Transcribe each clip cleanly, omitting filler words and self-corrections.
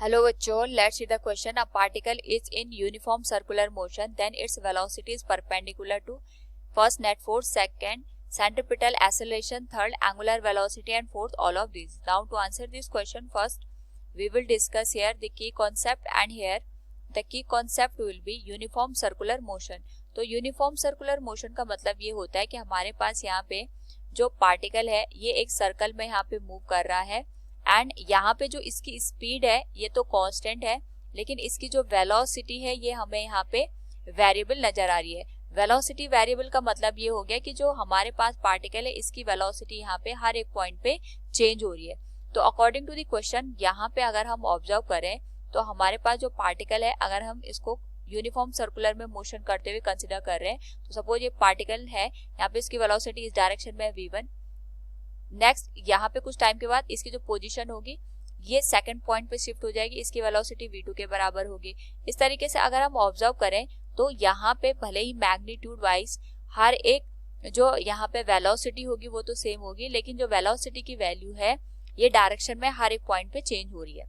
Hello बच्चों, let's see the question. A particle is in uniform circular motion, then its velocity is perpendicular to first net force, second centripetal acceleration, third angular velocity, and fourth all of these. Now to answer this question, first we will discuss here the key concept, and here the key concept will be uniform circular motion. तो uniform circular motion का मतलब ये होता है कि हमारे पास यहाँ पे जो पार्टिकल है ये एक सर्कल में यहाँ पे मूव कर रहा है, एंड यहाँ पे जो इसकी स्पीड है ये तो कांस्टेंट है, लेकिन इसकी जो वेलोसिटी है ये हमें यहाँ पे वेरिएबल नजर आ रही है. वेलोसिटी वेरिएबल का मतलब ये हो गया कि जो हमारे पास पार्टिकल है इसकी वेलोसिटी यहाँ पे हर एक पॉइंट पे चेंज हो रही है. तो अकॉर्डिंग टू द क्वेश्चन यहाँ पे अगर हम ऑब्जर्व करें तो हमारे पास जो पार्टिकल है, अगर हम इसको यूनिफॉर्म सर्कुलर में मोशन करते हुए कंसिडर कर रहे हैं, तो सपोज ये पार्टिकल है, यहाँ पे इसकी वेलोसिटी इस डायरेक्शन में v1. नेक्स्ट यहाँ पे कुछ टाइम के बाद इसकी जो पोजीशन होगी ये सेकंड पॉइंट पे शिफ्ट हो जाएगी, इसकी वेलोसिटी v2 के बराबर होगी. इस तरीके से अगर हम ऑब्जर्व करें तो यहाँ पे भले ही मैग्नीट्यूड वाइज हर एक जो यहाँ पे वेलोसिटी होगी वो तो सेम होगी, लेकिन जो वेलोसिटी की वैल्यू है ये डायरेक्शन में हर एक पॉइंट पे चेंज हो रही है.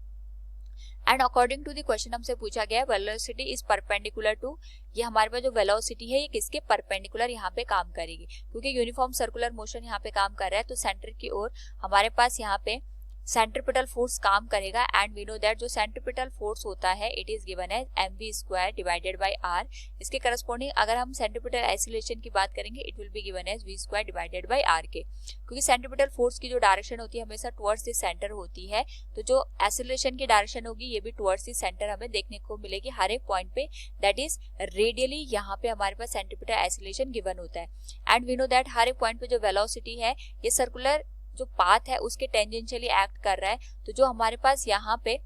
And according to the question हमसे पूछा गया है वेलोसिटी इज परपेंडिकुलर टू, ये हमारे पास जो वेलोसिटी है ये किसके परपेंडिकुलर यहाँ पे काम करेगी, क्योंकि यूनिफॉर्म सर्कुलर मोशन यहाँ पे काम कर रहा है तो सेंटर की ओर हमारे पास यहाँ पे सेंट्रिपिटल फोर्स काम करेगा. एंड वी नो दैट जो सेंट्रिपिटल फोर्स होता है it is given as mv square divided by r. इसके करस्पॉन्डिंग अगर हम सेंट्रिपिटल एक्सीलरेशन की बात करेंगे it will be given as v square divided by r के, क्योंकि सेंट्रिपिटल फोर्स की जो डायरेक्शन होती है हमेशा टुवर्ड्स द सेंटर होती है, तो जो एक्सीलरेशन की डायरेक्शन होगी ये भी टुवर्ड्स द सेंटर हमें देखने को मिलेगी हर एक पॉइंट पे, दैट इज रेडियली यहाँ पे हमारे पास सेंट्रिपिटल एक्सीलरेशन गिवन होता है. एंड वी नो दैट हर एक पॉइंट पे जो वेलोसिटी है ये सर्कुलर जो पाथ है उसके टेंजेंशियली एक्ट कर रहा है, तो जो हमारे पास यहाँ पे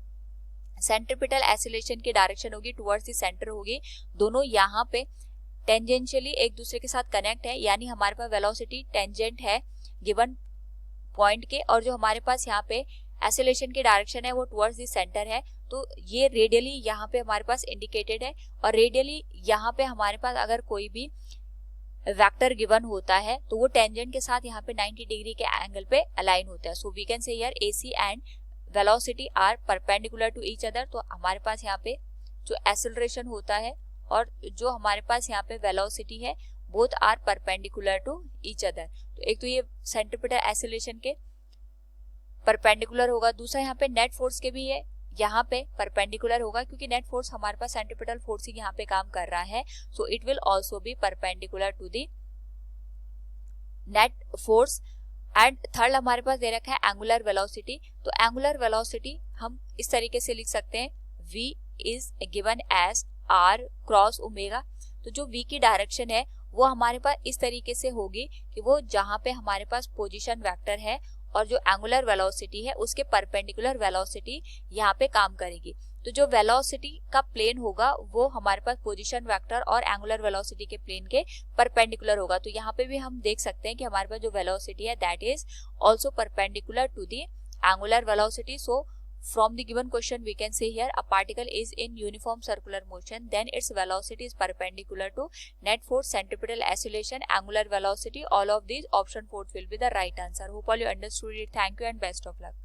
सेंट्रिपिटल एक्सीलरेशन की डायरेक्शन होगी टुवर्ड्स द सेंटर होगी, दोनों यहाँ पे टेंजेंशियली एक दूसरे के साथ कनेक्ट है, यानी हमारे पास वेलोसिटी टेंजेंट है गिवन पॉइंट के, और जो हमारे पास यहाँ पे एक्सीलरेशन की डायरेक्शन है वो टुवर्ड्स द सेंटर है, तो ये रेडियली यहाँ पे हमारे पास इंडिकेटेड है. और रेडियली यहाँ पे हमारे पास अगर कोई भी वेक्टर गिवन होता है तो वो टेंजेंट के साथ यहाँ पे 90 डिग्री के एंगल पे अलाइन होता है. So we can say here AC and velocity are perpendicular to each other. तो हमारे पास यहाँ पे जो एक्सेलरेशन होता है और जो हमारे पास यहाँ पे वेलोसिटी है both are perpendicular to each other. तो एक तो ये सेंट्रिपिटल एक्सेलरेशन के परपेंडिकुलर होगा, दूसरा यहाँ पे नेट फोर्स के भी है यहाँ पे परपेंडिकुलर होगा, क्योंकि नेट फोर्स हमारे पास सेंट्रिपिटल फोर्स ही यहाँ पे काम कर रहा है, so it will also be perpendicular to the net force. And third हमारे पास दे रखा है एंगुलर वेलोसिटी. तो एंगुलर वेलोसिटी हम इस तरीके से लिख सकते हैं v is given as r cross omega. तो जो v की डायरेक्शन है वो हमारे पास इस तरीके से होगी कि वो जहाँ पे हमारे पास पोजिशन वेक्टर है और जो एंगुलर वेलोसिटी है उसके परपेंडिकुलर वेलोसिटी यहाँ पे काम करेगी. तो जो वेलोसिटी का प्लेन होगा वो हमारे पास पोजीशन वेक्टर और एंगुलर वेलोसिटी के प्लेन के परपेंडिकुलर होगा. तो यहाँ पे भी हम देख सकते हैं कि हमारे पास जो वेलोसिटी है that is also perpendicular to the angular velocity. So from the given question we can say here a particle is in uniform circular motion, then its velocity is perpendicular to net force, centripetal acceleration, angular velocity. All of these option 4 will be the right answer. Hope all you understood it. Thank you and best of luck.